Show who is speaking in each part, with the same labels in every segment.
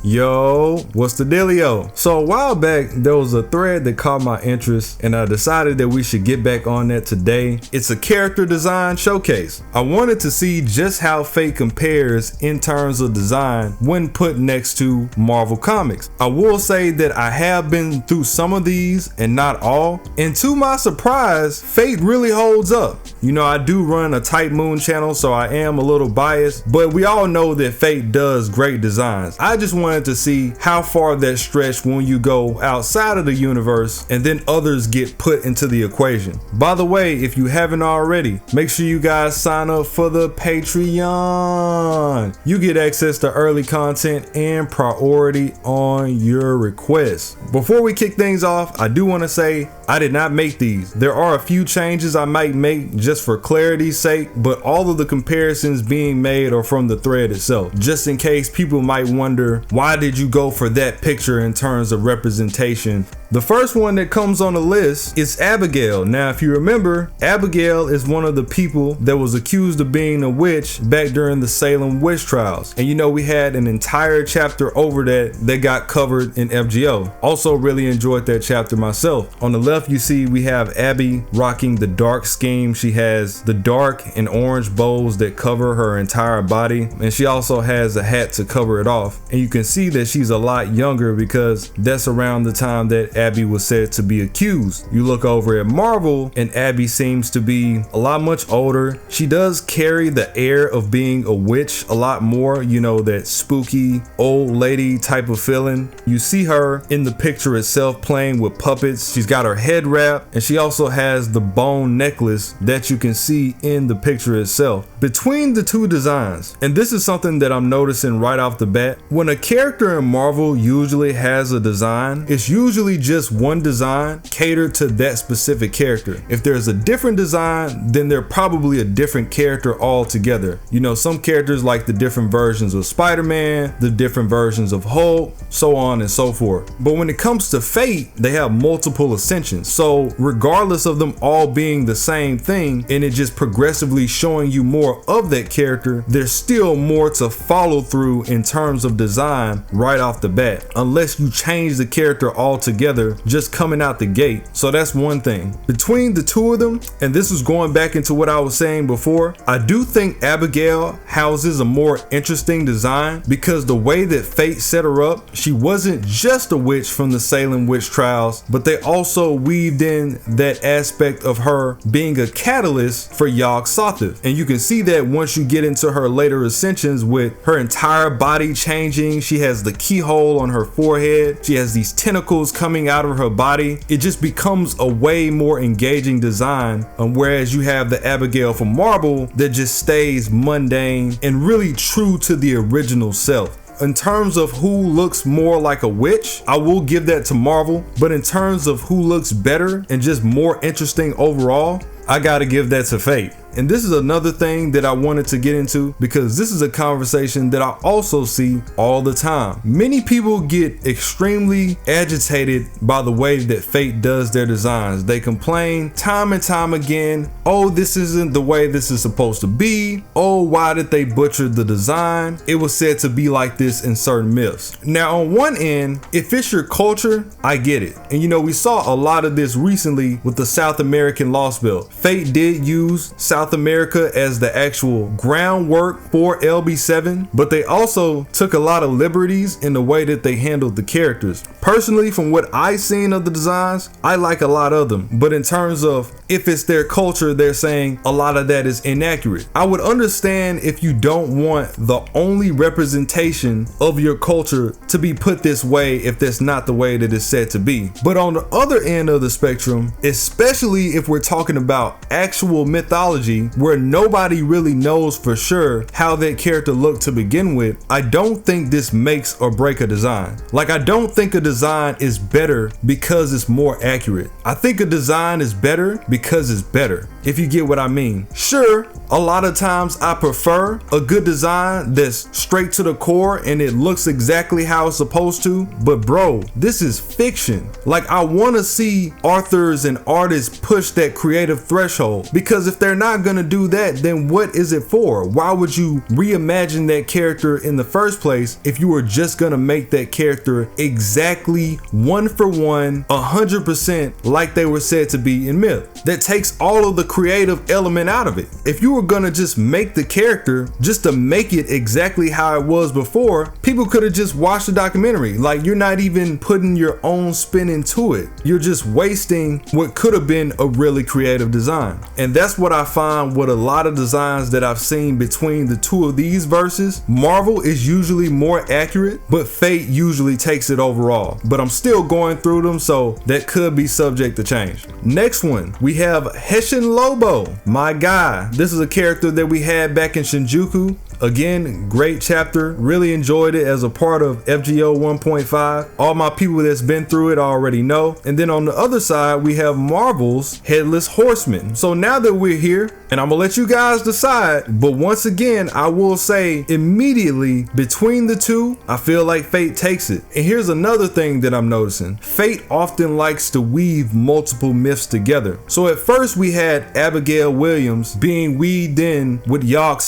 Speaker 1: Yo, what's the dealio? So a while back, there was a thread that caught my interest and I decided that we should get back on that today. It's a character design showcase. I wanted to see just how Fate compares in terms of design when put next to Marvel Comics. I will say that I have been through some of these and not all, and to my surprise, Fate really holds up. You know, I do run a Type Moon channel, so I am a little biased, but we all know that Fate does great designs. I just wanted to see how far that stretched when you go outside of the universe and then others get put into the equation. By the way, if you haven't already, make sure you guys sign up for the Patreon. You get access to early content and priority on your requests. Before we kick things off, I do want to say I did not make these. There are a few changes I might make just for clarity's sake, but all of the comparisons being made are from the thread itself, just in case people might wonder, why did you go for that picture in terms of representation? The first one that comes on the list is Abigail. Now, if you remember, Abigail is one of the people that was accused of being a witch back during the Salem witch trials. And you know, we had an entire chapter over that got covered in FGO. Also really enjoyed that chapter myself. On the left, you see we have Abby rocking the dark scheme. She has the dark and orange bows that cover her entire body. And she also has a hat to cover it off. And you can see that she's a lot younger because that's around the time that Abby was said to be accused. You look over at Marvel and Abby seems to be a lot much older. She does carry the air of being a witch a lot more, you know, that spooky old lady type of feeling. You see her in the picture itself playing with puppets. She's got her head wrap and she also has the bone necklace that you can see in the picture itself. Between the two designs, and this is something that I'm noticing right off the bat, when a character in Marvel usually has a design, it's usually just one design catered to that specific character. If there's a different design, then they're probably a different character altogether. You know, some characters like the different versions of Spider-Man, the different versions of Hulk, so on and so forth. But when it comes to Fate, they have multiple ascensions. So regardless of them all being the same thing and it just progressively showing you more of that character, there's still more to follow through in terms of design right off the bat, unless you change the character altogether just coming out the gate. So that's one thing. Between the two of them, and this is going back into what I was saying before, I do think Abigail houses a more interesting design because the way that Fate set her up, she wasn't just a witch from the Salem witch trials, but they also weaved in that aspect of her being a catalyst for Yog-Sothoth. And you can see that once you get into her later ascensions with her entire body changing. She has the keyhole on her forehead. She has these tentacles coming out of her body. It just becomes a way more engaging design, whereas you have the Abigail from Marvel that just stays mundane and really true to the original self. In terms of who looks more like a witch, I will give that to Marvel, but in terms of who looks better and just more interesting overall, I gotta give that to Fate. And this is another thing that I wanted to get into because this is a conversation that I also see all the time. Many people get extremely agitated by the way that Fate does their designs. They complain time and time again, oh, this isn't the way this is supposed to be. Oh, why did they butcher the design? It was said to be like this in certain myths. Now, on one end, if it's your culture, I get it. And you know, we saw a lot of this recently with the South American Lost Belt. Fate did use South America as the actual groundwork for LB7, but they also took a lot of liberties in the way that they handled the characters. Personally, from what I've seen of the designs, I like a lot of them, but in terms of if it's their culture, they're saying a lot of that is inaccurate. I would understand if you don't want the only representation of your culture to be put this way if that's not the way that it's said to be. But on the other end of the spectrum, especially if we're talking about actual mythology where nobody really knows for sure how that character looked to begin with, I don't think this makes or break a design. Like, I don't think a design is better because it's more accurate. I think a design is better because it's better. if you get what I mean. Sure, a lot of times I prefer a good design that's straight to the core and it looks exactly how it's supposed to, but bro, this is fiction. Like, I want to see authors and artists push that creative threshold, because if they're not gonna do that, then what is it for? Why would you reimagine that character in the first place if you were just gonna make that character exactly 1-for-1, 100% like they were said to be in myth? That takes all of the creative element out of it. If you were gonna just make the character just to make it exactly how it was before, people could have just watched the documentary. Like, you're not even putting your own spin into it. You're just wasting what could have been a really creative design. And that's what I find with a lot of designs that I've seen between the two of these verses. Marvel is usually more accurate, but Fate usually takes it overall. But I'm still going through them, so that could be subject to change. Next one, we have Hessen Lobo, my guy. This is a character that we had back in Shinjuku. Again, great chapter. Really enjoyed it as a part of FGO 1.5. All my people that's been through it already know. And then on the other side, we have Marvel's Headless Horseman. So now that we're here, and I'm gonna let you guys decide, but once again, I will say immediately between the two, I feel like Fate takes it. And here's another thing that I'm noticing. Fate often likes to weave multiple myths together. So at first we had Abigail Williams being weaved in with Yaga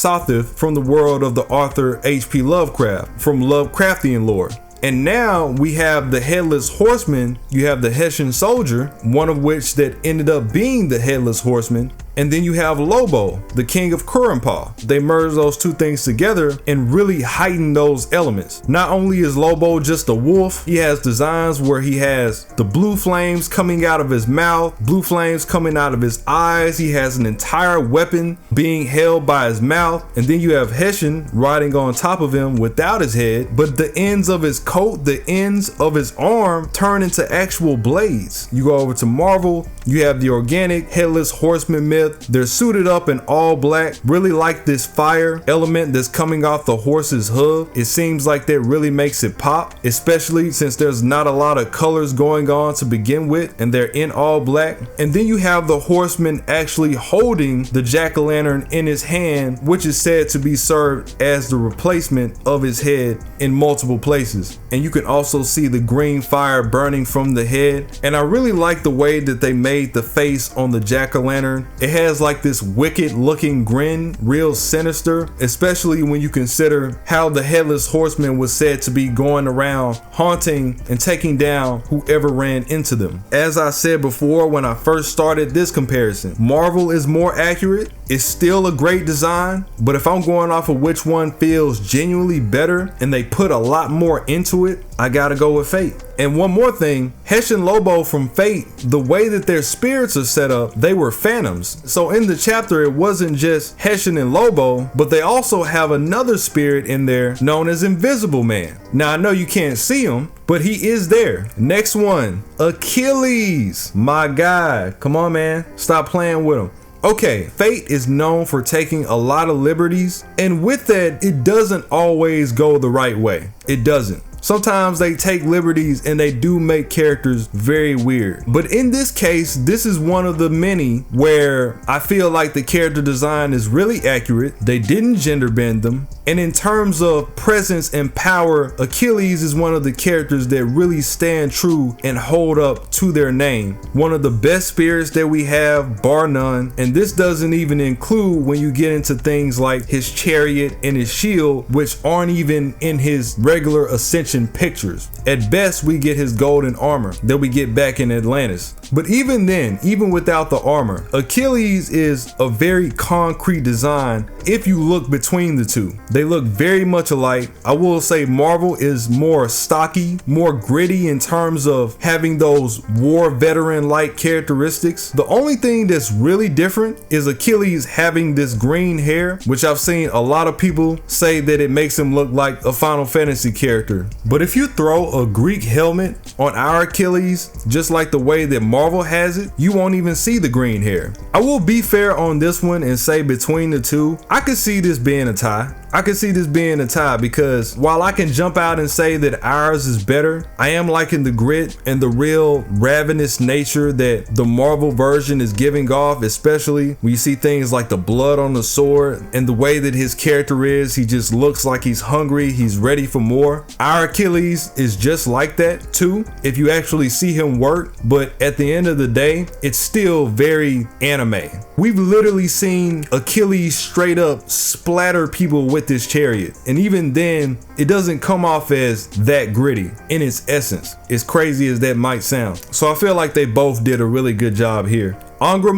Speaker 1: from the world of the author H.P. Lovecraft from Lovecraftian lore. And now we have the Headless Horseman, you have the Hessian Soldier, one of which that ended up being the Headless Horseman. And then you have Lobo, the king of Kurrenpaw. They merge those two things together and really heighten those elements. Not only is Lobo just a wolf, he has designs where he has the blue flames coming out of his mouth, blue flames coming out of his eyes. He has an entire weapon being held by his mouth. And then you have Hessian riding on top of him without his head, but the ends of his coat, the ends of his arm turn into actual blades. You go over to Marvel, you have the organic Headless Horseman myth. They're suited up in all black. Really like this fire element that's coming off the horse's hoof. It seems like that really makes it pop, especially since there's not a lot of colors going on to begin with, and they're in all black. And then you have the horseman actually holding the jack-o'-lantern in his hand, which is said to be served as the replacement of his head in multiple places. And you can also see the green fire burning from the head. And I really like the way that they made the face on the jack-o'-lantern. It has like this wicked looking grin, real sinister, especially when you consider how the Headless Horseman was said to be going around haunting and taking down whoever ran into them. As I said before when I first started this comparison, Marvel is more accurate. It's still a great design, but if I'm going off of which one feels genuinely better and they put a lot more into it, I gotta go with Fate. And one more thing, Hessen Lobo from Fate, the way that their spirits are set up, they were phantoms. So in the chapter, it wasn't just Hessen and Lobo, but they also have another spirit in there known as Invisible Man. Now I know you can't see him, but he is there. Next one, Achilles, my guy. Come on, man, stop playing with him. Okay, Fate is known for taking a lot of liberties, and with that, it doesn't always go the right way. It doesn't. Sometimes they take liberties and they do make characters very weird. But in this case, this is one of the many where I feel like the character design is really accurate. They didn't gender bend them. And in terms of presence and power, Achilles is one of the characters that really stand true and hold up to their name. One of the best spirits that we have, bar none. And this doesn't even include when you get into things like his chariot and his shield, which aren't even in his regular ascension pictures. At best, we get his golden armor that we get back in Atlantis. But even then, even without the armor, Achilles is a very concrete design if you look between the two. They look very much alike. I will say Marvel is more stocky, more gritty in terms of having those war veteran-like characteristics. The only thing that's really different is Achilles having this green hair, which I've seen a lot of people say that it makes him look like a Final Fantasy character. But if you throw a Greek helmet on our Achilles, just like the way that Marvel has it, you won't even see the green hair. I will be fair on this one and say between the two, I could see this being a tie. I can see this being a tie because while I can jump out and say that ours is better, I am liking the grit and the real ravenous nature that the Marvel version is giving off, especially when you see things like the blood on the sword and the way that his character is. He just looks like he's hungry, he's ready for more. Our Achilles is just like that too, if you actually see him work, but at the end of the day, it's still very anime. We've literally seen Achilles straight up splatter people with this chariot, and even then, it doesn't come off as that gritty in its essence, as crazy as that might sound. So I feel like they both did a really good job here. Angra.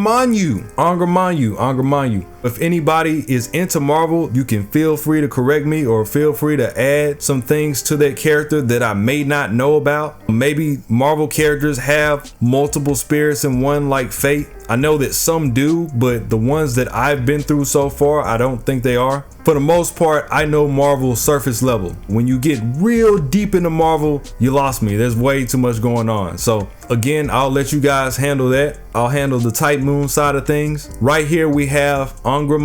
Speaker 1: If anybody is into Marvel, you can feel free to correct me or feel free to add some things to that character that I may not know about. Maybe Marvel characters have multiple spirits in one, like Fate. I know that some do, but the ones that I've been through so far, I don't think they are. For the most part, I know Marvel surface level. When you get real deep into Marvel, you lost me. There's way too much going on. So again, I'll let you guys handle that. I'll handle the Type Moon side of things. Right here we have Angra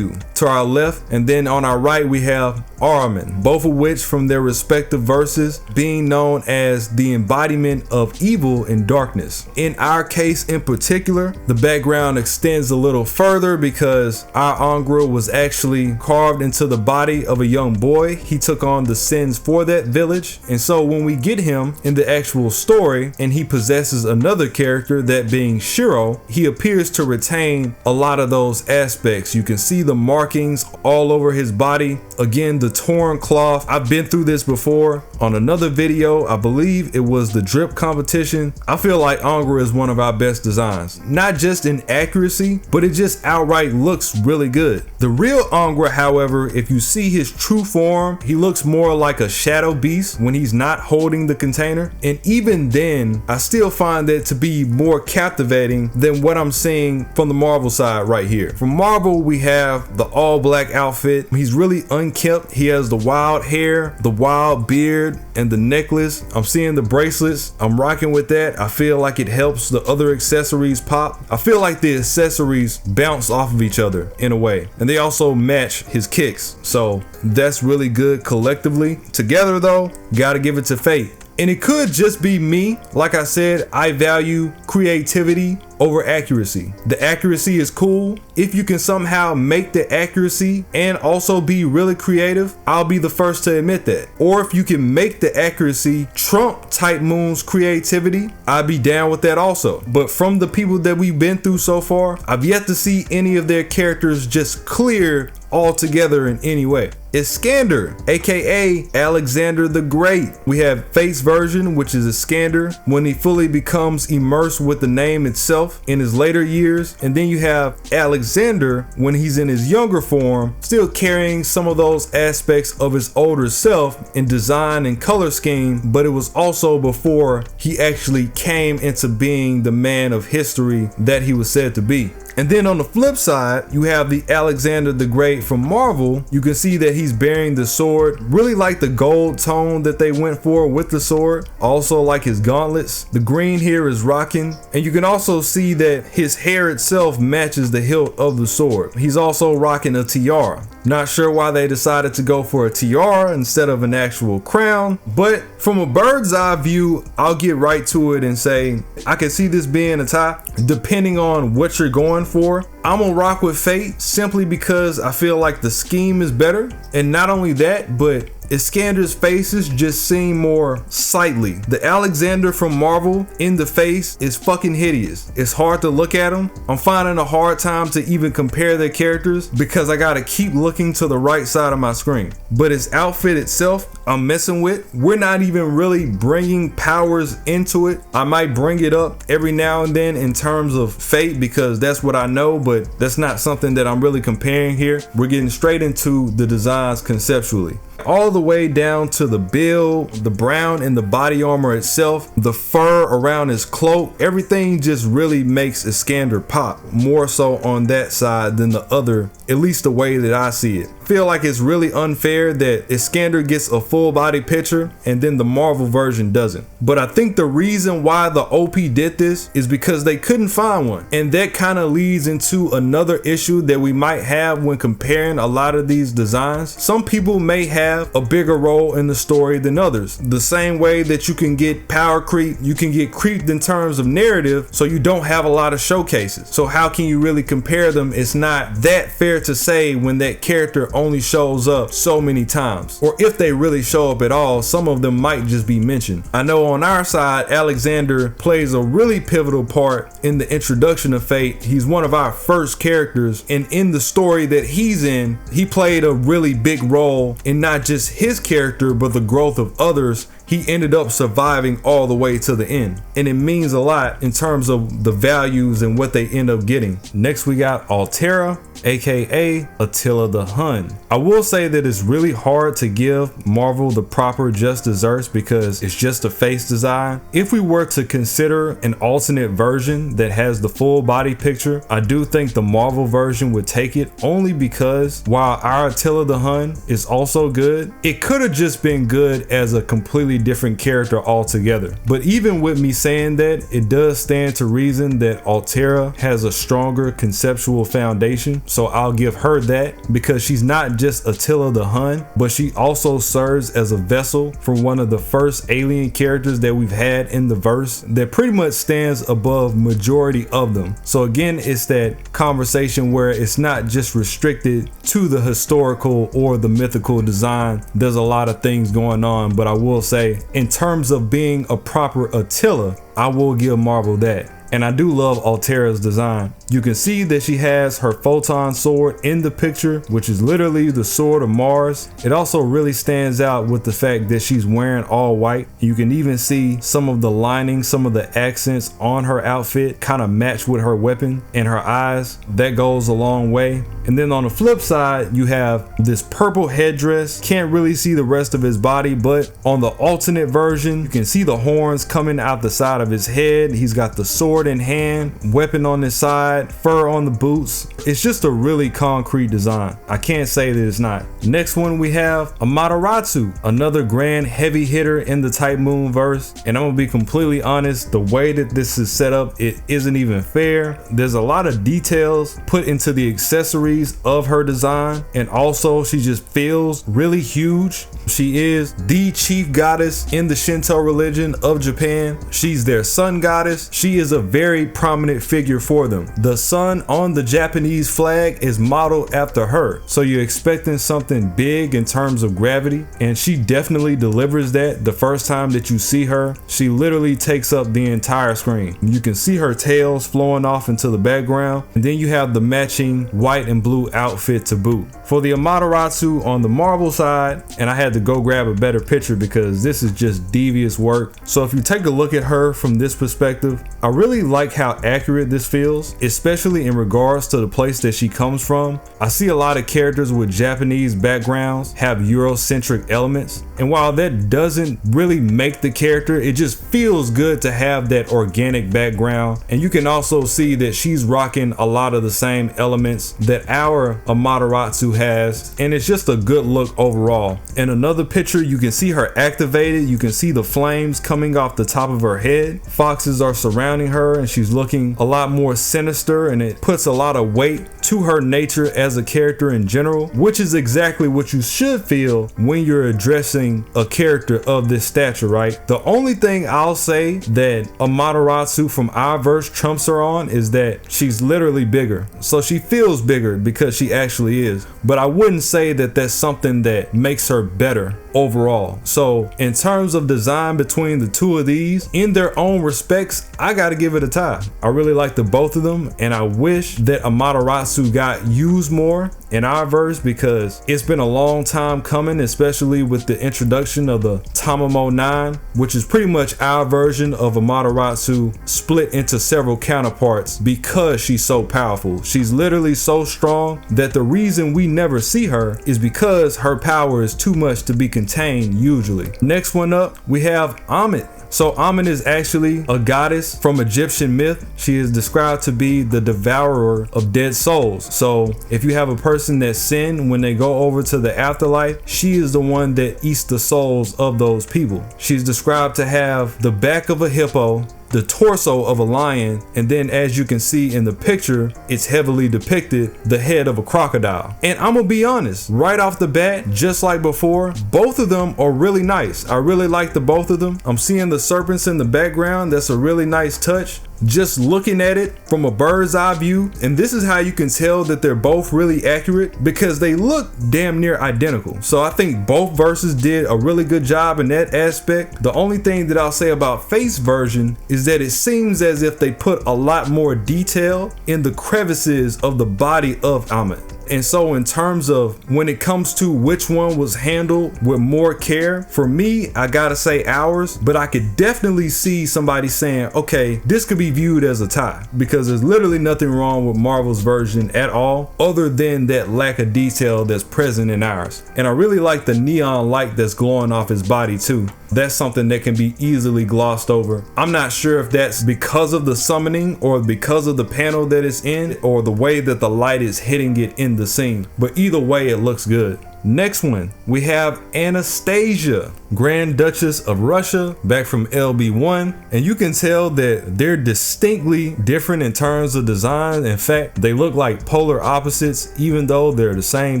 Speaker 1: to our left, and then on our right we have Ahriman, both of which from their respective verses being known as the embodiment of evil and darkness. In our case in particular, the background extends a little further because our Angra was actually carved into the body of a young boy. He took on the sins for that village, and so when we get him in the actual story and he possesses another character, that being Shiro, he appears to retain a lot of those aspects. You can see the markings all over his body. Again, the torn cloth. I've been through this before on another video. I believe it was the drip competition. I feel like Angra is one of our best designs, not just in accuracy, but it just outright looks really good. The real Angra, however, if you see his true form, he looks more like a shadow beast when he's not holding the container, and even then I still find that to be more captivating than what I'm seeing from the Marvel side right here. From Marvel, we have the all black outfit. He's really unkempt. He has the wild hair, the wild beard, and the necklace. I'm seeing the bracelets. I'm rocking with that. I feel like it helps the other accessories pop. I feel like the accessories bounce off of each other in a way, and they also match his kicks. So that's really good collectively. Together though, gotta give it to Fate. And it could just be me. Like I said, I value creativity over accuracy. The accuracy is cool. If you can somehow make the accuracy and also be really creative, I'll be the first to admit that. Or if you can make the accuracy trump Type Moon's creativity, I'd be down with that also. But from the people that we've been through so far, I've yet to see any of their characters just clear altogether in any way. It's Scander, aka Alexander the Great. We have Fate's version, which is a Scander when he fully becomes immersed with the name itself in his later years, and then you have Alexander when he's in his younger form, still carrying some of those aspects of his older self in design and color scheme, but it was also before he actually came into being the man of history that he was said to be. And then on the flip side, you have the Alexander the Great from Marvel. You can see that he's bearing the sword, really like the gold tone that they went for with the sword. Also like his gauntlets. The green here is rocking. And you can also see that his hair itself matches the hilt of the sword. He's also rocking a tiara. Not sure why they decided to go for a tiara instead of an actual crown, but from a bird's eye view, I'll get right to it and say I can see this being a tie depending on what you're going for. I'm gonna rock with Fate simply because I feel like the scheme is better, and not only that, but Iskander's faces just seem more sightly. The Alexander from Marvel in the face is fucking hideous. It's hard to look at him. I'm finding a hard time to even compare their characters because I gotta keep looking to the right side of my screen. But his outfit itself, I'm messing with. We're not even really bringing powers into it. I might bring it up every now and then in terms of Fate because that's what I know, but that's not something that I'm really comparing here. We're getting straight into the designs conceptually. all the way down to the build, the brown in the body armor itself, the fur around his cloak. Everything just really makes Scander pop, more so on that side than the other, at least the way that I see it. Feel like it's really unfair that Scander gets a full body picture and then the Marvel version doesn't. But I think the reason why the OP did this is because they couldn't find one. And that kind of leads into another issue that we might have when comparing a lot of these designs. Some people may have a bigger role in the story than others. The same way that you can get power creep, you can get creeped in terms of narrative, so you don't have a lot of showcases. So how can you really compare them? It's not that fair to say when that character only shows up so many times, or if they really show up at all, some of them might just be mentioned. I know on our side, Alexander plays a really pivotal part in the introduction of Fate. He's one of our first characters, and in the story that he's in, he played a really big role in not just his character, but the growth of others. He ended up surviving all the way to the end, and it means a lot in terms of the values and what they end up getting. Next we got Altera, aka Attila the Hun. I will say that it's really hard to give Marvel the proper just desserts because it's just a face design. If we were to consider an alternate version that has the full body picture, I do think the Marvel version would take it, only because while our Attila the Hun is also good, it could have just been good as a completely different character altogether. But even with me saying that, it does stand to reason that Altera has a stronger conceptual foundation, so I'll give her that, because she's not just Attila the Hun, but she also serves as a vessel for one of the first alien characters that we've had in the verse that pretty much stands above majority of them. So again, it's that conversation where it's not just restricted to the historical or the mythical design. There's a lot of things going on, but I will say in terms of being a proper Attila, I will give Marvel that. And I do love Altera's design. You can see that she has her photon sword in the picture, which is literally the sword of Mars. It also really stands out with the fact that she's wearing all white. You can even see some of the lining, some of the accents on her outfit kind of match with her weapon and her eyes. That goes a long way. And then on the flip side, you have this purple headdress. Can't really see the rest of his body, but on the alternate version, you can see the horns coming out the side of his head. He's got the sword in hand, weapon on his side, fur on the boots. It's just a really concrete design. I can't say that it's not. Next one we have Amatarasu, another grand heavy hitter in the Type Moon verse. And I'm gonna be completely honest, the way that this is set up, it isn't even fair. There's a lot of details put into the accessories of her design, and also she just feels really huge. She is the chief goddess in the Shinto religion of Japan. She's their sun goddess. She is a very prominent figure for them. The sun on the Japanese flag is modeled after her. So you're expecting something big in terms of gravity, and she definitely delivers that. The first time that you see her, she literally takes up the entire screen. You can see her tails flowing off into the background, and then you have the matching white and blue outfit to boot. For the Amaterasu on the Marvel side, and I had to go grab a better picture because this is just devious work. So if you take a look at her from this perspective, I really like how accurate this feels, especially in regards to the place that she comes from. I see a lot of characters with Japanese backgrounds have Eurocentric elements, and while that doesn't really make the character, it just feels good to have that organic background. And you can also see that she's rocking a lot of the same elements that our Amaterasu has, and it's just a good look overall. In another picture, you can see her activated. You can see the flames coming off the top of her head. Foxes are surrounding her, and she's looking a lot more sinister, and it puts a lot of weight to her nature as a character in general, which is exactly what you should feel when you're addressing a character of this stature, right? The only thing I'll say that Amaterasu from our verse trumps her on is that she's literally bigger. So she feels bigger because she actually is, but I wouldn't say that that's something that makes her better overall. So in terms of design between the two of these, in their own respects, I gotta give it a tie. I really like the both of them, and I wish that Amaterasu Amatarasu got used more in our verse because it's been a long time coming, especially with the introduction of the Tamamo 9, which is pretty much our version of Amatarasu split into several counterparts because she's so powerful. She's literally so strong that the reason we never see her is because her power is too much to be contained usually. Next one up, we have Amit. So Amit is actually a goddess from Egyptian myth. She is described to be the devourer of dead souls. So if you have a person that sinned when they go over to the afterlife, she is the one that eats the souls of those people. She's described to have the back of a hippo, the torso of a lion, and then as you can see in the picture, it's heavily depicted the head of a crocodile. And I'm gonna be honest, right off the bat, just like before, both of them are really nice. I really like the both of them. I'm seeing the serpents in the background. That's a really nice touch. Just looking at it from a bird's eye view, and this is how you can tell that they're both really accurate because they look damn near identical. So I think both verses did a really good job in that aspect. The only thing that I'll say about Faith's version is that it seems as if they put a lot more detail in the crevices of the body of Amit. And so in terms of when it comes to which one was handled with more care, for me, I gotta say ours, but I could definitely see somebody saying, okay, this could be viewed as a tie because there's literally nothing wrong with Marvel's version at all other than that lack of detail that's present in ours. And I really like the neon light that's glowing off his body too. That's something that can be easily glossed over. I'm not sure if that's because of the summoning or because of the panel that it's in or the way that the light is hitting it in the scene, but either way it looks good. Next one, we have Anastasia, Grand Duchess of Russia, back from LB1, and you can tell that they're distinctly different in terms of design. In fact, they look like polar opposites even though they're the same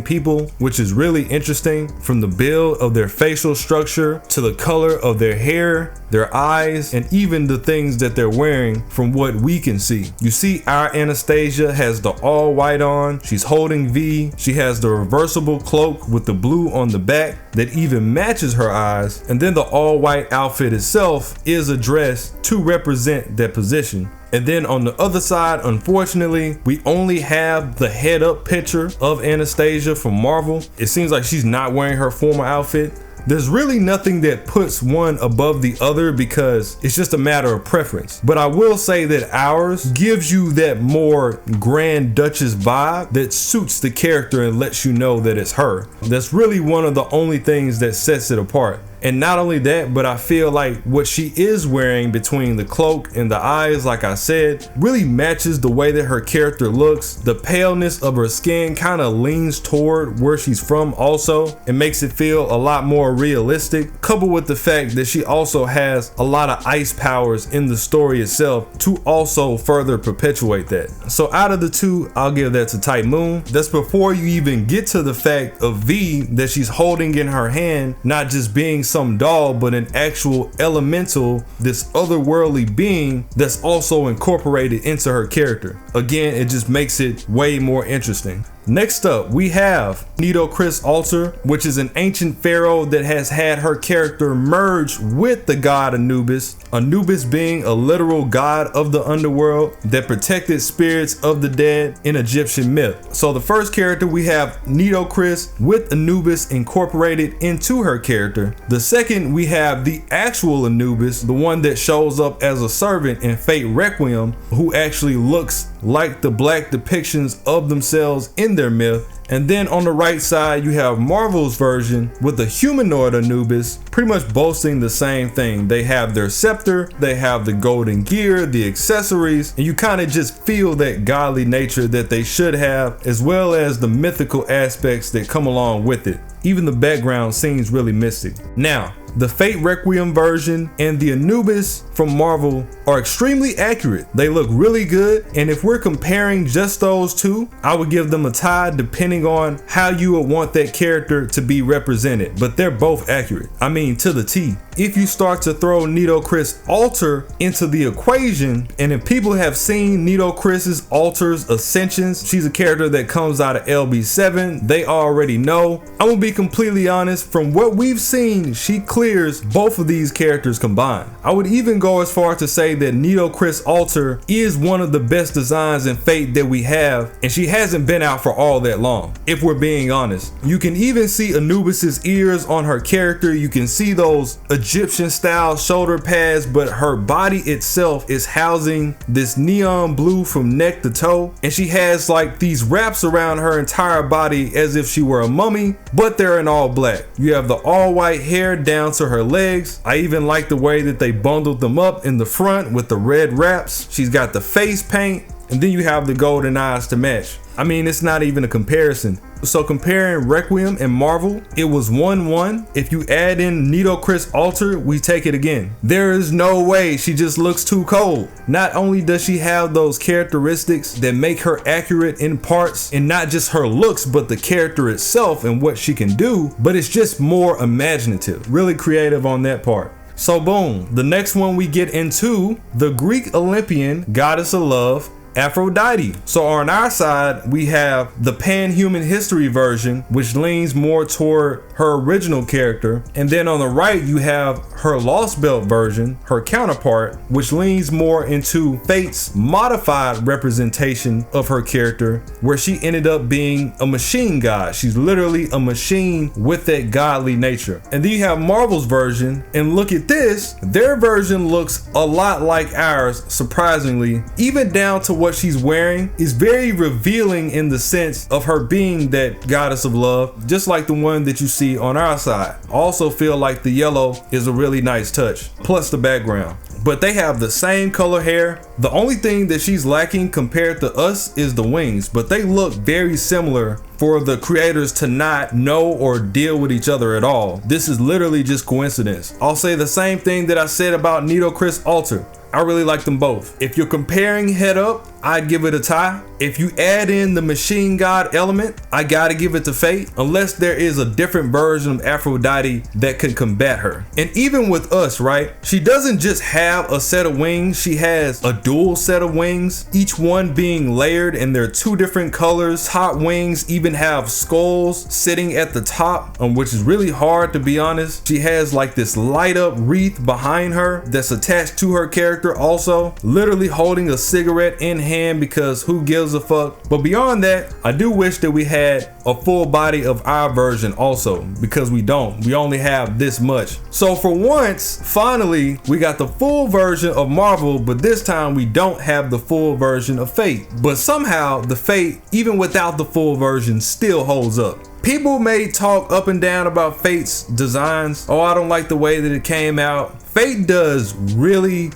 Speaker 1: people, which is really interesting, from the build of their facial structure to the color of their hair, their eyes, and even the things that they're wearing from what we can see. You see our Anastasia has the all white on, she's holding V, she has the reversible cloak with the blue on the back that even matches her eyes, and then the all white outfit itself is a dress to represent that position. And then on the other side, unfortunately, we only have the head up picture of Anastasia from Marvel. It seems like she's not wearing her former outfit. There's really nothing that puts one above the other because it's just a matter of preference. But I will say that ours gives you that more Grand Duchess vibe that suits the character and lets you know that it's her. That's really one of the only things that sets it apart. And not only that, but I feel like what she is wearing between the cloak and the eyes, like I said, really matches the way that her character looks. The paleness of her skin kind of leans toward where she's from also. It makes it feel a lot more realistic, coupled with the fact that she also has a lot of ice powers in the story itself to also further perpetuate that. So out of the two, I'll give that to Type Moon. That's before you even get to the fact of V that she's holding in her hand, not just being some doll, but an actual elemental, this otherworldly being that's also incorporated into her character. Again, it just makes it way more interesting. Next up, we have Neoc Chris altar, which is an ancient pharaoh that has had her character merge with the god Anubis. Anubis being a literal god of the underworld that protected spirits of the dead in Egyptian myth. So the first character, we have Neoc Chris with Anubis incorporated into her character. The second, we have the actual Anubis, the one that shows up as a servant in Fate Requiem, who actually looks like the black depictions of themselves in their myth. And then on the right side, you have Marvel's version with the humanoid Anubis, pretty much boasting the same thing. They have their scepter, they have the golden gear, the accessories, and you kind of just feel that godly nature that they should have, as well as the mythical aspects that come along with it. Even the background seems really mystic. Now, the Fate Requiem version and the Anubis from Marvel are extremely accurate. They look really good, and if we're comparing just those two, I would give them a tie depending on how you would want that character to be represented, but they're both accurate. I mean, to the T. If you start to throw Neoc Chris altar into the equation, and if people have seen Neoc Chris's altar's ascensions, she's a character that comes out of LB7, they already know. I'm gonna be be completely honest, from what we've seen, she clears both of these characters combined. I would even go as far to say that Neoc Chris Alter is one of the best designs in Fate that we have, and she hasn't been out for all that long, if we're being honest. You can even see Anubis's ears on her character. You can see those Egyptian style shoulder pads, but her body itself is housing this neon blue from neck to toe, and she has like these wraps around her entire body as if she were a mummy, but they're in all black. You have the all white hair down to her legs. I even like the way that they bundled them up in the front with the red wraps. She's got the face paint, and then you have the golden eyes to match. I mean, it's not even a comparison. So comparing Requiem and Marvel, it was 1-1. If you add in Neoc Chris Alter, we take it again. There is no way, she just looks too cold. Not only does she have those characteristics that make her accurate in parts, and not just her looks, but the character itself and what she can do, but it's just more imaginative. Really creative on that part. So boom, the next one we get into, the Greek Olympian goddess of love, Aphrodite. So on our side, we have the pan-human history version, which leans more toward her original character. And then on the right, you have her Lost Belt version, her counterpart, which leans more into Fate's modified representation of her character, where she ended up being a machine god. She's literally a machine with that godly nature. And then you have Marvel's version, and look at this, their version looks a lot like ours, surprisingly, even down to what she's wearing is very revealing in the sense of her being that goddess of love, just like the one that you see on our side. Also feel like the yellow is a really nice touch, plus the background. But they have the same color hair. The only thing that she's lacking compared to us is the wings, but they look very similar for the creators to not know or deal with each other at all. This is literally just coincidence. I'll say the same thing that I said about Neoc Chris Alter. I really like them both. If you're comparing head up, I'd give it a tie. If you add in the machine god element, I gotta give it to Fate, unless there is a different version of Aphrodite that can combat her. And even with us, right? She doesn't just have a set of wings, she has a dual set of wings, each one being layered, and they're two different colors. Top wings even have skulls sitting at the top, which is really hard to be honest. She has like this light up wreath behind her that's attached to her character also, literally holding a cigarette in hand because who gives a fuck. But beyond that, I do wish that we had a full body of our version also, because we don't. We only have this much. So for once, finally, we got the full version of Marvel, but this time we don't have the full version of Fate. But somehow the Fate, even without the full version, still holds up. People may talk up and down about Fate's designs. Oh, I don't like the way that it came out. Fate does really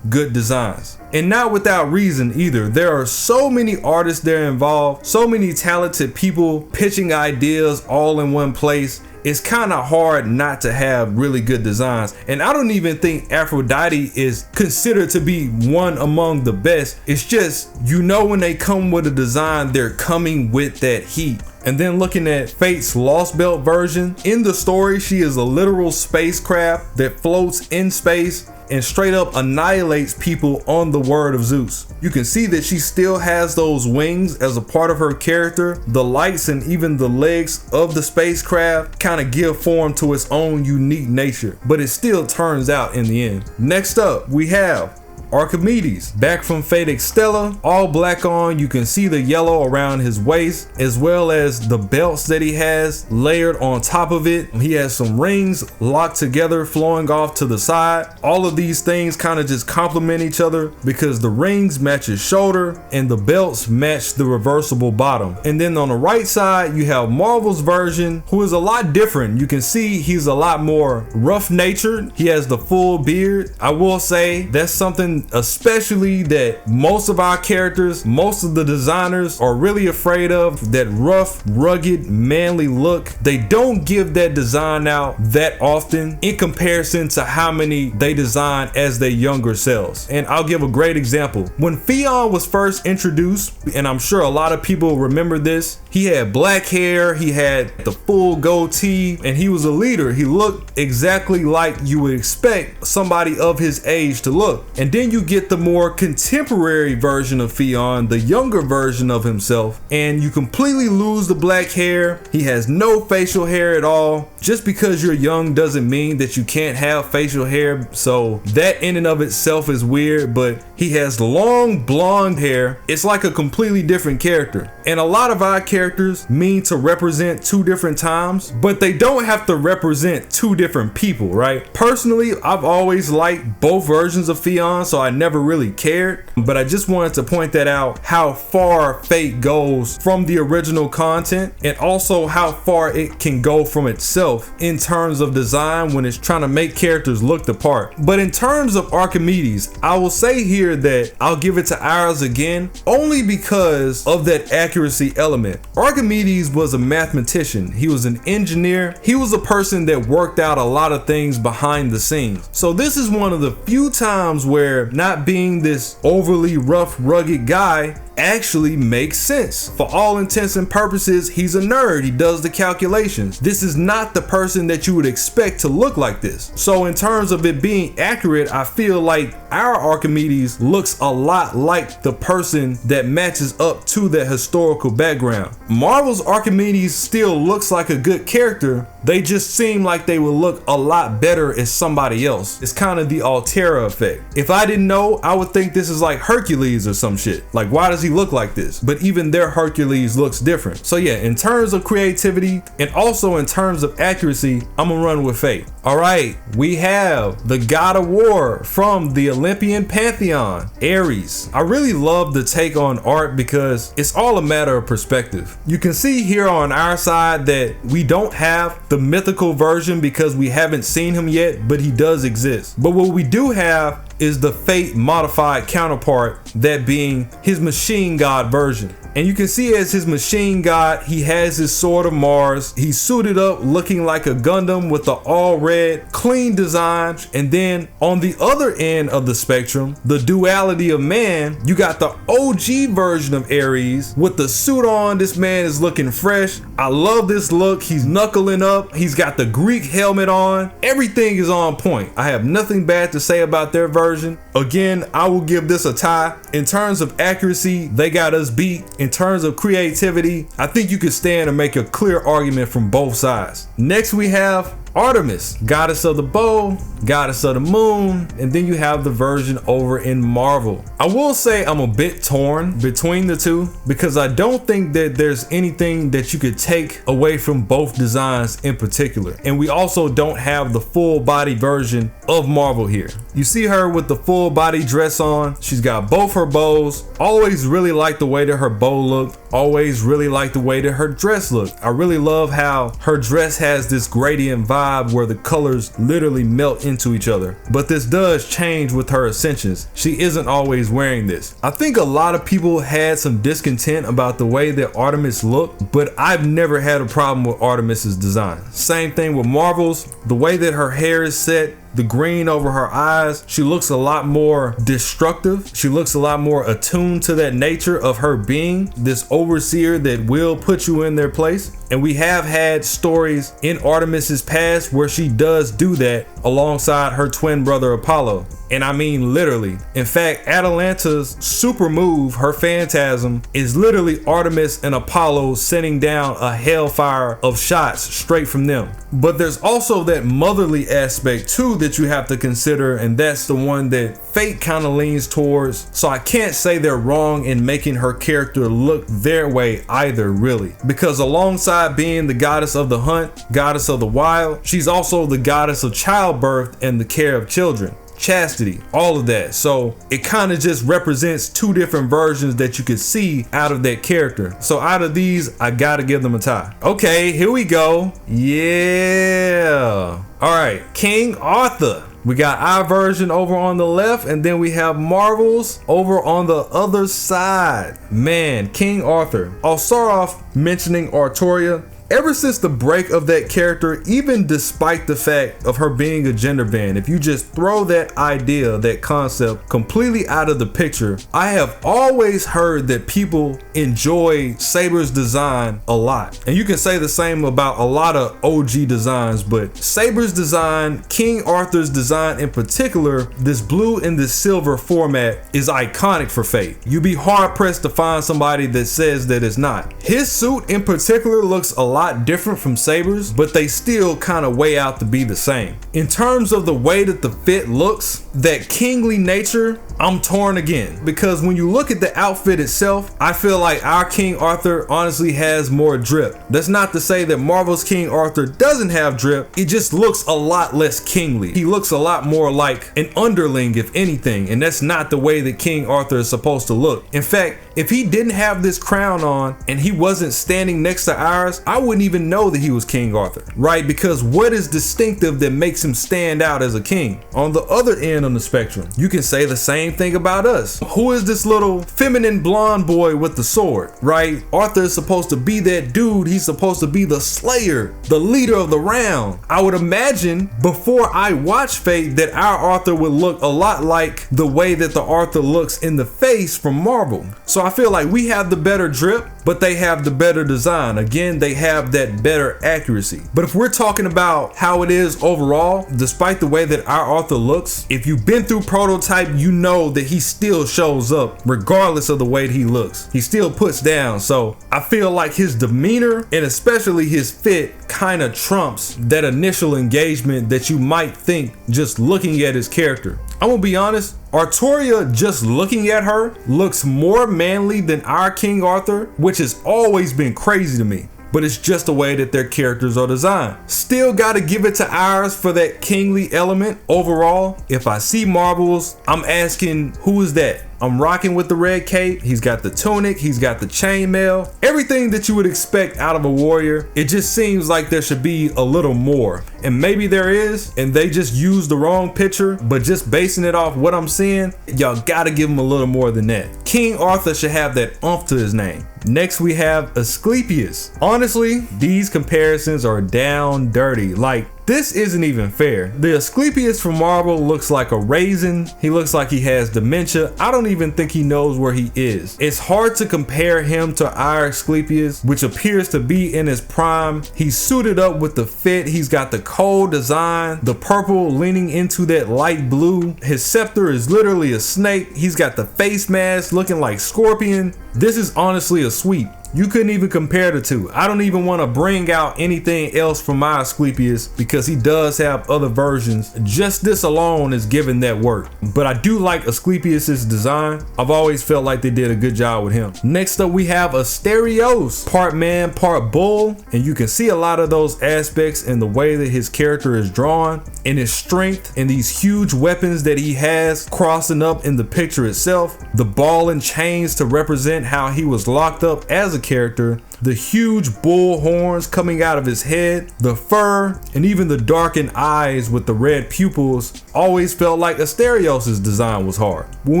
Speaker 1: good designs, and not without reason either. There are so many artists there involved, so many talented people pitching ideas all in one place. It's kind of hard not to have really good designs. And I don't even think Aphrodite is considered to be one among the best. It's just, you know, when they come with a design, they're coming with that heat. And then looking at Fate's Lost Belt version, in the story, she is a literal spacecraft that floats in space and straight up annihilates people on the word of Zeus. You can see that she still has those wings as a part of her character. The lights and even the legs of the spacecraft kind of give form to its own unique nature, but it still turns out in the end. Next up, we have Archimedes, back from Fate Extella, all black on. You can see the yellow around his waist, as well as the belts that he has layered on top of it. He has some rings locked together flowing off to the side. All of these things kind of just complement each other because the rings match his shoulder and the belts match the reversible bottom. And then on the right side, you have Marvel's version, who is a lot different. You can see he's a lot more rough natured. He has the full beard. I will say that's something especially that most of our characters, most of the designers are really afraid of, that rough, rugged, manly look. They don't give that design out that often in comparison to how many they design as their younger selves. And I'll give a great example. When Theon was first introduced, and I'm sure a lot of people remember this, he had black hair, he had the full goatee, and he was a leader. He looked exactly like you would expect somebody of his age to look. And then Then you get the more contemporary version of Theon, the younger version of himself, and you completely lose the black hair. He has no facial hair at all. Just because you're young doesn't mean that you can't have facial hair, so that in and of itself is weird, but he has long blonde hair. It's like a completely different character. And a lot of our characters mean to represent two different times, but they don't have to represent two different people, right? Personally, I've always liked both versions of Theon, so I never really cared, but I just wanted to point that out, how far Fate goes from the original content and also how far it can go from itself in terms of design when it's trying to make characters look the part. But in terms of Archimedes, I will say here that I'll give it to Aries again, only because of that accuracy element. Archimedes was a mathematician, he was an engineer, he was a person that worked out a lot of things behind the scenes. So this is one of the few times where not being this overly rough, rugged guy actually makes sense. For all intents and purposes, he's a nerd. He does the calculations. This is not the person that you would expect to look like this. So in terms of it being accurate, I feel like our Archimedes looks a lot like the person that matches up to that historical background. Marvel's Archimedes still looks like a good character. They just seem like they would look a lot better as somebody else. It's kind of the Altera effect. If I didn't know, I would think this is like Hercules or some shit. Like, why does he look like this? But even their Hercules looks different. So yeah, in terms of creativity and also in terms of accuracy, I'm gonna run with Fate. All right, we have the God of War from the Olympian Pantheon, Aries. I really love the take on art because it's all a matter of perspective. You can see here on our side that we don't have the mythical version because we haven't seen him yet, but he does exist. But what we do have is the Fate modified counterpart, that being his machine god version. And you can see as his machine god, he has his sword of Mars. He's suited up looking like a Gundam with the all red, clean design. And then on the other end of the spectrum, the duality of man, you got the OG version of Aries with the suit on. This man is looking fresh. I love this look. He's knuckling up. He's got the Greek helmet on. Everything is on point. I have nothing bad to say about their version. Again, I will give this a tie. In terms of accuracy, they got us beat. In terms of creativity, I think you could stand and make a clear argument from both sides. Next, we have Artemis, goddess of the bow, goddess of the moon, and then you have the version over in Marvel. I will say I'm a bit torn between the two because I don't think that there's anything that you could take away from both designs in particular. And we also don't have the full body version of Marvel here. You see her with the full body dress on. She's got both her bows. Always really liked the way that her bow looked. Always really liked the way that her dress looked. I really love how her dress has this gradient vibe where the colors literally melt into each other. But this does change with her ascensions. She isn't always wearing this. I think a lot of people had some discontent about the way that Artemis looked, but I've never had a problem with Artemis's design. Same thing with Marvel's. The way that her hair is set, the green over her eyes, she looks a lot more destructive. She looks a lot more attuned to that nature of her being this overseer that will put you in their place. And we have had stories in Artemis's past where she does do that alongside her twin brother Apollo. And I mean literally. In fact, Atalanta's super move, her phantasm, is literally Artemis and Apollo sending down a hellfire of shots straight from them. But there's also that motherly aspect too that you have to consider, and that's the one that Fate kind of leans towards. So I can't say they're wrong in making her character look their way either, really. Because alongside being the goddess of the hunt, goddess of the wild, she's also the goddess of childbirth and the care of children. Chastity, all of that. So it kind of just represents two different versions that you could see out of that character. So out of these, I gotta give them a tie. Okay, here we go. Yeah. All right, King Arthur. We got our version over on the left, and then we have Marvel's over on the other side. Man, King Arthur. I'll start off mentioning Artoria. Ever since the break of that character, even despite the fact of her being a gender band, if you just throw that idea, that concept completely out of the picture, I have always heard that people enjoy Sabre's design a lot. And you can say the same about a lot of OG designs, but Sabre's design, King Arthur's design in particular, this blue and this silver format is iconic for Fate. You'd be hard pressed to find somebody that says that it's not. His suit in particular looks a lot different from Sabre's, but they still kind of weigh out to be the same. In terms of the way that the fit looks, that kingly nature, I'm torn again, because when you look at the outfit itself, I feel like our King Arthur honestly has more drip. That's not to say that Marvel's King Arthur doesn't have drip, it just looks a lot less kingly. He looks a lot more like an underling, if anything, and that's not the way that King Arthur is supposed to look. In fact, if he didn't have this crown on and he wasn't standing next to ours, I wouldn't even know that he was King Arthur, right? Because what is distinctive that makes him stand out as a king? On the other end of the spectrum, you can say the same thing about us. Who is this little feminine blonde boy with the sword, right? Arthur is supposed to be that dude. He's supposed to be the slayer, the leader of the round. I would imagine before I watch Fate that our Arthur would look a lot like the way that the Arthur looks in the face from Marvel. So I feel like we have the better drip, but they have the better design. Again, they have that better accuracy. But if we're talking about how it is overall, despite the way that our Arthur looks, if you've been through Prototype, you know that he still shows up regardless of the way he looks. He still puts down. So I feel like his demeanor and especially his fit kind of trumps that initial engagement that you might think just looking at his character. I'm gonna be honest, Artoria, just looking at her, looks more manly than our King Arthur, which has always been crazy to me. But it's just the way that their characters are designed. Still gotta give it to ours for that kingly element. Overall, if I see Marvels, I'm asking, who is that? I'm rocking with the red cape. He's got the tunic. He's got the chainmail. Everything that you would expect out of a warrior. It just seems like there should be a little more. And maybe there is, and they just used the wrong picture. But just basing it off what I'm seeing, y'all gotta give him a little more than that. King Arthur should have that oomph to his name. Next we have Asclepius. Honestly, these comparisons are down dirty. Like, this isn't even fair. The Asclepius from Marvel looks like a raisin. He looks like he has dementia. I don't even think he knows where he is. It's hard to compare him to our Asclepius, which appears to be in his prime. He's suited up with the fit. He's got the cold design, the purple leaning into that light blue. His scepter is literally a snake. He's got the face mask looking like Scorpion. This is honestly a sweep. You couldn't even compare the two. I don't even want to bring out anything else from my Asclepius because he does have other versions. Just this alone is giving that work. But I do like Asclepius's design. I've always felt like they did a good job with him. Next up we have Asterios, part man, part bull. And you can see a lot of those aspects in the way that his character is drawn, in his strength, and these huge weapons that he has crossing up in the picture itself. The ball and chains to represent how he was locked up as a character, the huge bull horns coming out of his head, the fur, and even the darkened eyes with the red pupils. Always felt like Asterios' design was hard. When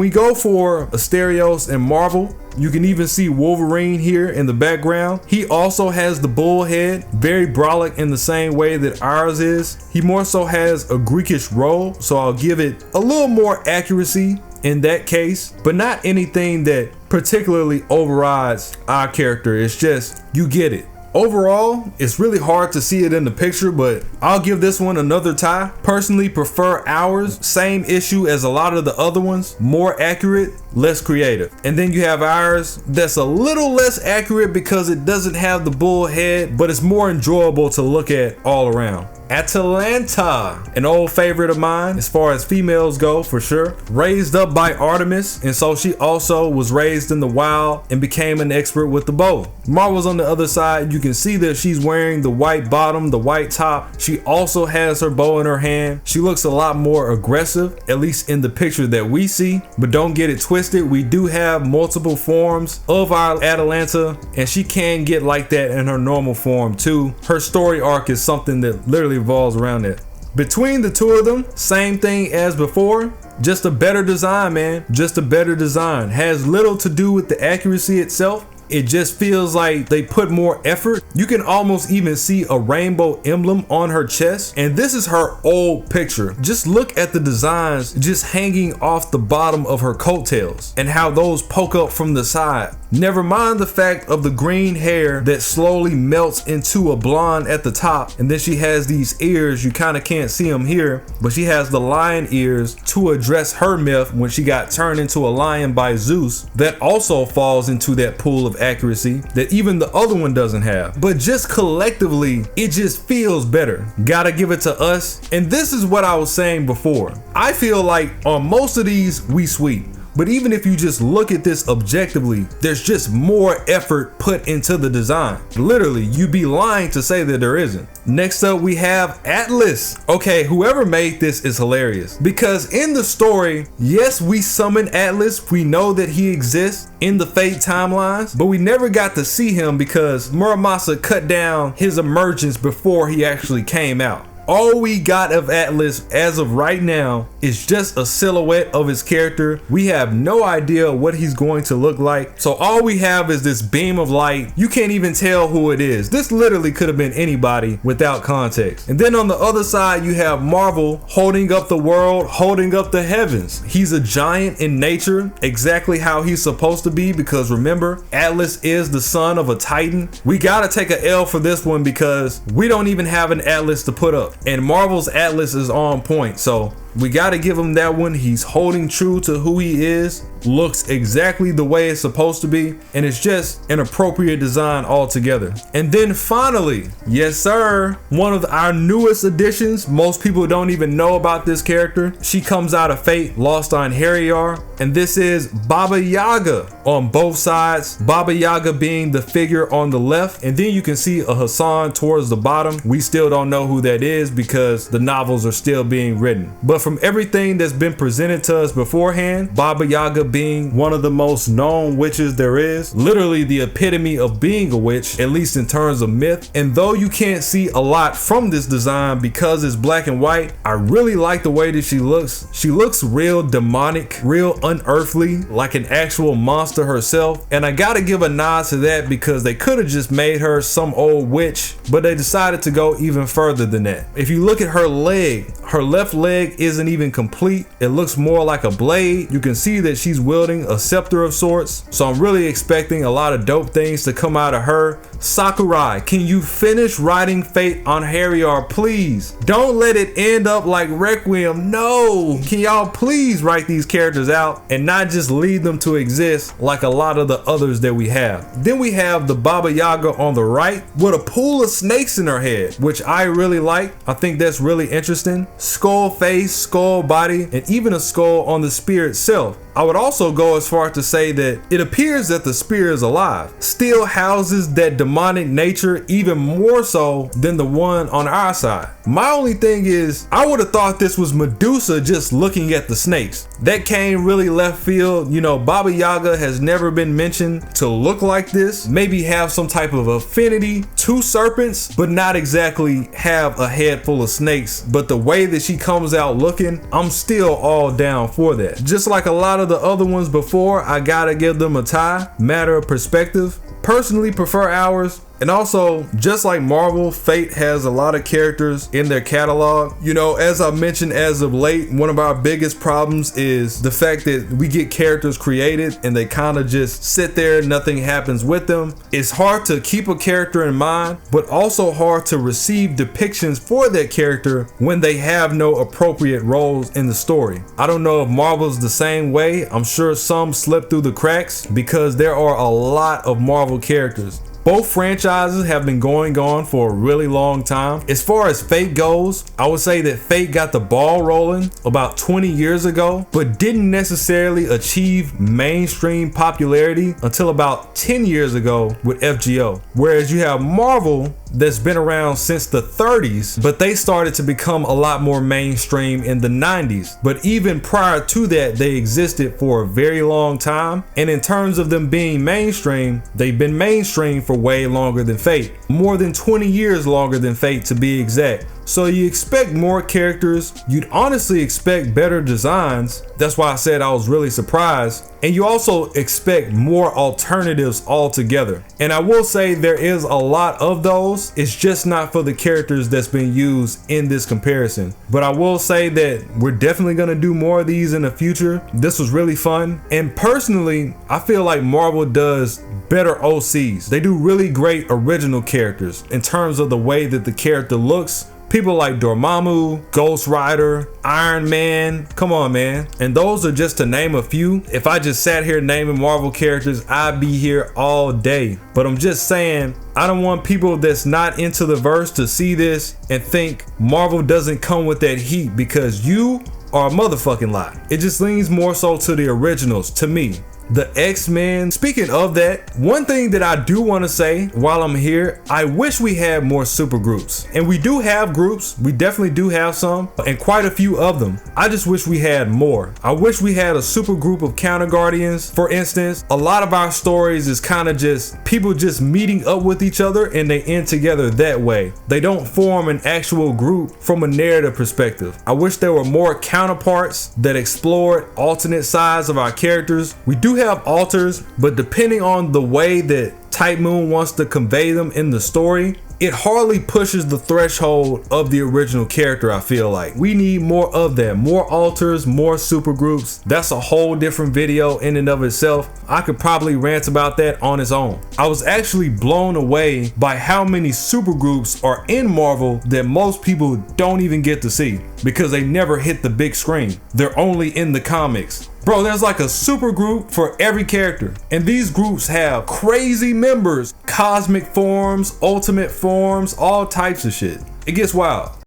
Speaker 1: we go for Asterios and Marvel, you can even see Wolverine here in the background. He also has the bull head, very brolic in the same way that ours is. He more so has a Greekish roll, so I'll give it a little more accuracy in that case, but not anything that particularly overrides our character. It's just, you get it. Overall, it's really hard to see it in the picture, but I'll give this one another tie. Personally prefer ours. Same issue as a lot of the other ones. More accurate, less creative. And then you have ours that's a little less accurate because it doesn't have the bull head, but it's more enjoyable to look at all around. Atalanta, an old favorite of mine as far as females go, for sure. Raised up by Artemis, and so she also was raised in the wild and became an expert with the bow. Marvel's on the other side. You can see that she's wearing the white bottom, the white top. She also has her bow in her hand. She looks a lot more aggressive, at least in the picture that we see, but don't get it twisted. We do have multiple forms of our Atalanta, and she can get like that in her normal form too. Her story arc is something that literally revolves around it. Between the two of them, same thing as before, just a better design, man. Just a better design. Has little to do with the accuracy itself. It just feels like they put more effort. You can almost even see a rainbow emblem on her chest, and this is her old picture. Just look at the designs just hanging off the bottom of her coattails and how those poke up from the side. Never mind the fact of the green hair that slowly melts into a blonde at the top, and then she has these ears, you kind of can't see them here, but she has the lion ears to address her myth when she got turned into a lion by Zeus. That also falls into that pool of accuracy that even the other one doesn't have. But just collectively, it just feels better. Gotta give it to us. And this is what I was saying before. I feel like on most of these, we sweep. But even if you just look at this objectively, there's just more effort put into the design. Literally, you'd be lying to say that there isn't. Next up, we have Atlas. Okay, whoever made this is hilarious. Because in the story, yes, we summon Atlas. We know that he exists in the Fate timelines, but we never got to see him because Muramasa cut down his emergence before he actually came out. All we got of Atlas as of right now is just a silhouette of his character. We have no idea what he's going to look like. So all we have is this beam of light. You can't even tell who it is. This literally could have been anybody without context. And then on the other side, you have Marvel holding up the world, holding up the heavens. He's a giant in nature, exactly how he's supposed to be, because remember, Atlas is the son of a Titan. We gotta take an L for this one because we don't even have an Atlas to put up. And Marvel's Atlas is on point, so we got to give him that one. He's holding true to who he is, looks exactly the way it's supposed to be, and it's just an appropriate design altogether. And then finally, yes sir, one of our newest additions. Most people don't even know about this character. She comes out of Fate, lost on Heriar, and this is Baba Yaga on both sides. Baba Yaga being the figure on the left, and then you can see a Hassan towards the bottom. We still don't know who that is because the novels are still being written. But from everything that's been presented to us beforehand, Baba Yaga being one of the most known witches there is, literally the epitome of being a witch, at least in terms of myth. And though you can't see a lot from this design because it's black and white, I really like the way that she looks. She looks real demonic, real unearthly, like an actual monster herself. And I gotta give a nod to that because they could have just made her some old witch, but they decided to go even further than that. If you look at her leg, her left leg isn't even complete. It looks more like a blade. You can see that she's wielding a scepter of sorts. So I'm really expecting a lot of dope things to come out of her. Sakurai, can you finish writing Fate on Heriar, please? Don't let it end up like Requiem. No, can y'all please write these characters out and not just leave them to exist like a lot of the others that we have. Then we have the Baba Yaga on the right with a pool of snakes in her head, which I really like. I think that's really interesting. Skull face, skull body, and even a skull on the spear itself. I would also go as far to say that it appears that the spear is alive, still houses that demonic nature even more so than the one on our side. My only thing is, I would have thought this was Medusa just looking at the snakes. That came really left field. You know, Baba Yaga has never been mentioned to look like this. Maybe have some type of affinity to serpents, but not exactly have a head full of snakes. But the way that she comes out looking, I'm still all down for that. Just like a lot of the other ones before, I gotta give them a tie. Matter of perspective. Personally prefer ours. And also, just like Marvel, Fate has a lot of characters in their catalog. You know, as I mentioned as of late, one of our biggest problems is the fact that we get characters created and they kind of just sit there, nothing happens with them. It's hard to keep a character in mind, but also hard to receive depictions for that character when they have no appropriate roles in the story. I don't know if Marvel's the same way. I'm sure some slip through the cracks because there are a lot of Marvel characters. Both franchises have been going on for a really long time. As far as Fate goes, I would say that Fate got the ball rolling about 20 years ago, but didn't necessarily achieve mainstream popularity until about 10 years ago with FGO. Whereas you have Marvel that's been around since the 30s, but they started to become a lot more mainstream in the 90s. But even prior to that, they existed for a very long time. And in terms of them being mainstream, they've been mainstream for way longer than Fate. More than 20 years longer than Fate, to be exact. So you expect more characters, you'd honestly expect better designs. That's why I said I was really surprised. And you also expect more alternatives altogether. And I will say there is a lot of those. It's just not for the characters that's been used in this comparison. But I will say that we're definitely going to do more of these in the future. This was really fun. And personally, I feel like Marvel does better OCs. They do really great original characters in terms of the way that the character looks. People like Dormammu, Ghost Rider, Iron Man, come on man. And those are just to name a few. If I just sat here naming Marvel characters, I'd be here all day. But I'm just saying, I don't want people that's not into the verse to see this and think Marvel doesn't come with that heat, because you are a motherfucking lie. It just leans more so to the originals, to me. The X-Men. Speaking of that, one thing that I do want to say while I'm here, I wish we had more super groups. And we do have groups, we definitely do have some, and quite a few of them. I just wish we had more. I wish we had a super group of counter guardians. For instance, a lot of our stories is kind of just people just meeting up with each other and they end together that way. They don't form an actual group from a narrative perspective. I wish there were more counterparts that explored alternate sides of our characters. We do have alters, but depending on the way that Type Moon wants to convey them in the story, it hardly pushes the threshold of the original character. I feel like we need more of that, more alters, more super groups. That's a whole different video in and of itself. I could probably rant about that on its own. I was actually blown away by how many super groups are in Marvel that most people don't even get to see because they never hit the big screen. They're only in the comics. Bro, there's like a super group for every character. And these groups have crazy members, cosmic forms, ultimate forms, all types of shit. It gets wild.